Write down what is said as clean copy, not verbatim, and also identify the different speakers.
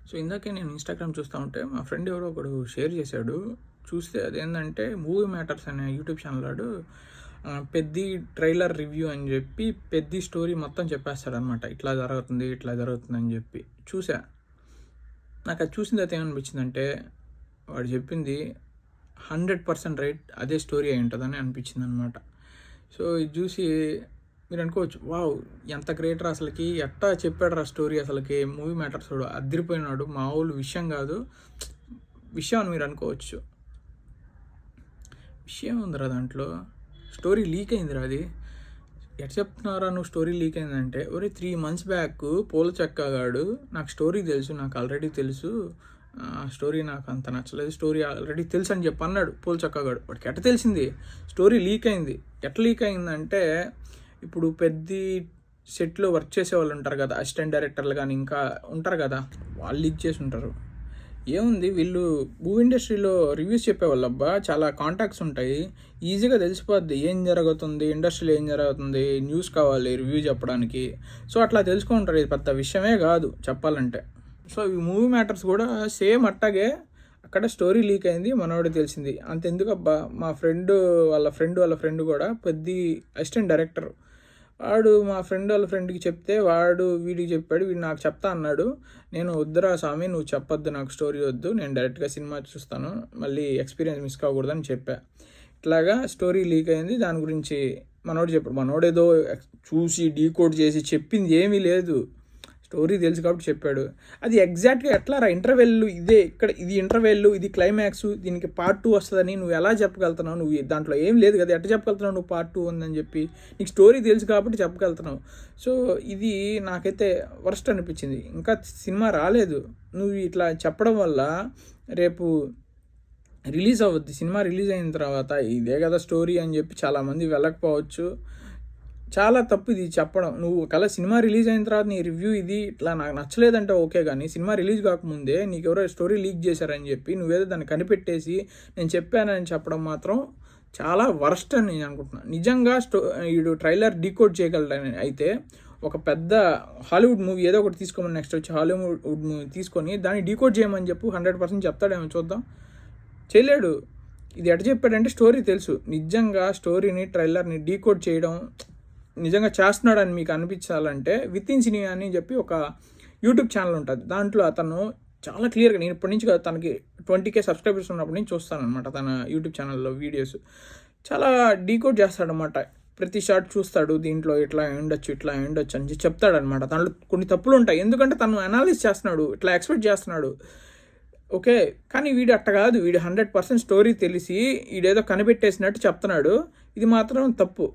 Speaker 1: So ఇందాకే నేను Instagram చూస్తూ ఉంటే మా ఫ్రెండ్ ఎవరో ఒకడు షేర్ చేశాడు. చూస్తే అదేంటంటే మూవీ మ్యాటర్స్ అనే యూట్యూబ్ ఛానల్ వాడు పెద్ది ట్రైలర్ రివ్యూ అని చెప్పి పెద్ది స్టోరీ మొత్తం చెప్పేస్తాడనమాట. ఇట్లా జరుగుతుంది ఇట్లా జరుగుతుంది అని చెప్పి చూసా. నాకు అది చూసిన తర్వాత ఏమనిపించిందంటే వాడు చెప్పింది 100% రైట్, అదే స్టోరీ అయి ఉంటుందని అనిపించింది అనమాట. సో ఇది చూసి మీరు అనుకోవచ్చు, వావ్ ఎంత గ్రేటర్ అసలుకి, ఎట్టా చెప్పాడు ఆ స్టోరీ, అసలుకి మూవీ మ్యాటర్స్ అదిరిపోయినాడు, మామూలు విషయం కాదు విషయం అని మీరు అనుకోవచ్చు. విషయం ఉందిరా దాంట్లో, స్టోరీ లీక్ అయిందిరా. అది ఎట్ చెప్తున్నారా నువ్వు స్టోరీ లీక్ అయిందంటే, ఒరే 3 months బ్యాక్ పూల చెక్కగాడు నాకు స్టోరీ తెలుసు, నాకు ఆల్రెడీ తెలుసు, స్టోరీ నాకు అంత నచ్చలేదు, స్టోరీ ఆల్రెడీ తెలుసు అని చెప్పి అన్నాడు పూల చెక్కగాడు. వాడికి ఎట్ట తెలిసింది స్టోరీ లీక్ అయింది? ఎట్లా లీక్ అయిందంటే, ఇప్పుడు పెద్ద సెట్లో వర్క్ చేసే వాళ్ళు ఉంటారు కదా, అసిస్టెంట్ డైరెక్టర్లు కానీ ఇంకా ఉంటారు కదా, వాళ్ళు లీక్ చేసి ఉంటారు. ఏముంది, వీళ్ళు మూవీ ఇండస్ట్రీలో రివ్యూస్ చెప్పేవాళ్ళు అబ్బా, చాలా కాంటాక్ట్స్ ఉంటాయి, ఈజీగా తెలిసిపోద్ది ఏం జరుగుతుంది, ఇండస్ట్రీలో ఏం జరుగుతుంది, న్యూస్ కావాలి రివ్యూ చెప్పడానికి. సో అట్లా తెలుసుకుంటారు, ఇది పెద్ద విషయమే కాదు చెప్పాలంటే. సో ఈ మూవీ మ్యాటర్స్ కూడా సేమ్ అట్టాగే, అక్కడ స్టోరీ లీక్ అయింది, మనోడు తెలిసింది. అంతెందుకు అబ్బా, మా ఫ్రెండ్ వాళ్ళ ఫ్రెండ్ కూడా పెద్ద అసిస్టెంట్ డైరెక్టర్. వాడు మా ఫ్రెండ్ వాళ్ళ ఫ్రెండ్కి చెప్తే వాడు వీడికి చెప్పాడు, వీడు నాకు చెప్తా అన్నాడు. నేను వద్దురా స్వామి, నువ్వు చెప్పొద్దు, నాకు స్టోరీ వద్దు, నేను డైరెక్ట్గా సినిమా చూస్తాను, మళ్ళీ ఎక్స్పీరియన్స్ మిస్ కాకూడదని చెప్పా. ఇట్లాగా స్టోరీ లీక్ అయింది, దాని గురించి మనోడు చెప్పాడు. మనోడేదో చూసి డీకోడ్ చేసి చెప్పింది ఏమీ లేదు, స్టోరీ తెలుసు కాబట్టి చెప్పాడు. అది ఎగ్జాక్ట్గా ఎట్లా రా, ఇంటర్వెల్ ఇదే, ఇక్కడ ఇది ఇంటర్వెల్, ఇది క్లైమాక్స్, దీనికి పార్ట్ 2 వస్తుందని నువ్వు ఎలా చెప్పగలుగుతున్నావు? నువ్వు దాంట్లో ఏం లేదు కదా, ఎట్లా చెప్పగలుగుతున్నావు నువ్వు పార్ట్ 2 ఉందని చెప్పి? నీకు స్టోరీ తెలుసు కాబట్టి చెప్పగలుగుతున్నావు. సో ఇది నాకైతే వర్స్ట్ అనిపించింది. ఇంకా సినిమా రాలేదు, నువ్వు ఇట్లా చెప్పడం వల్ల రేపు రిలీజ్ అవ్వద్ది. సినిమా రిలీజ్ అయిన తర్వాత ఇదే కదా స్టోరీ అని చెప్పి చాలామంది వెళ్ళకపోవచ్చు. చాలా తప్పు ఇది చెప్పడం. నువ్వు ఒకవేళ సినిమా రిలీజ్ అయిన తర్వాత నీ రివ్యూ ఇది ఇట్లా నాకు నచ్చలేదంటే ఓకే, కానీ సినిమా రిలీజ్ కాకముందే నీకు ఎవరో స్టోరీ లీక్ చేశారని చెప్పి నువ్వేదో దాన్ని కనిపెట్టేసి నేను చెప్పానని చెప్పడం మాత్రం చాలా వర్స్ట్ అని నేను అనుకుంటున్నాను. నిజంగా వీడు ట్రైలర్ డీకోడ్ చేయగలడని అయితే ఒక పెద్ద హాలీవుడ్ మూవీ ఏదో ఒకటి తీసుకోమని, నెక్స్ట్ వచ్చి హాలీవుడ్ మూవీ తీసుకొని దాన్ని డీకోడ్ చేయమని చెప్పు, 100% చెప్తాడేమో, చూద్దాం. చేయలేడు. ఇది ఎట్ట చెప్పాడంటే స్టోరీ తెలుసు, నిజంగా స్టోరీని ట్రైలర్ని డీకోడ్ చేయడం నిజంగా చేస్తున్నాడని మీకు అనిపించాలంటే విత్ ఇన్ సినిమా అని చెప్పి ఒక యూట్యూబ్ ఛానల్ ఉంటుంది. దాంట్లో అతను చాలా క్లియర్గా, నేను ఇప్పటి నుంచి తనకి 20K సబ్స్క్రైబర్స్ ఉన్నప్పటి నుంచి చూస్తానమాట తన యూట్యూబ్ ఛానల్లో వీడియోస్. చాలా డీకోడ్ చేస్తాడనమాట, ప్రతి షాట్ చూస్తాడు, దీంట్లో ఇట్లా ఉండొచ్చు అని చెప్తాడనమాట. దాంట్లో కొన్ని తప్పులు ఉంటాయి, ఎందుకంటే తను అనాలిసిస్ చేస్తున్నాడు, ఇట్లా ఎక్స్పెక్ట్ చేస్తున్నాడు. ఓకే, కానీ వీడు అట్ట కాదు, వీడు 100% స్టోరీ తెలిసి వీడేదో కనిపెట్టేసినట్టు చెప్తున్నాడు. ఇది మాత్రం తప్పు.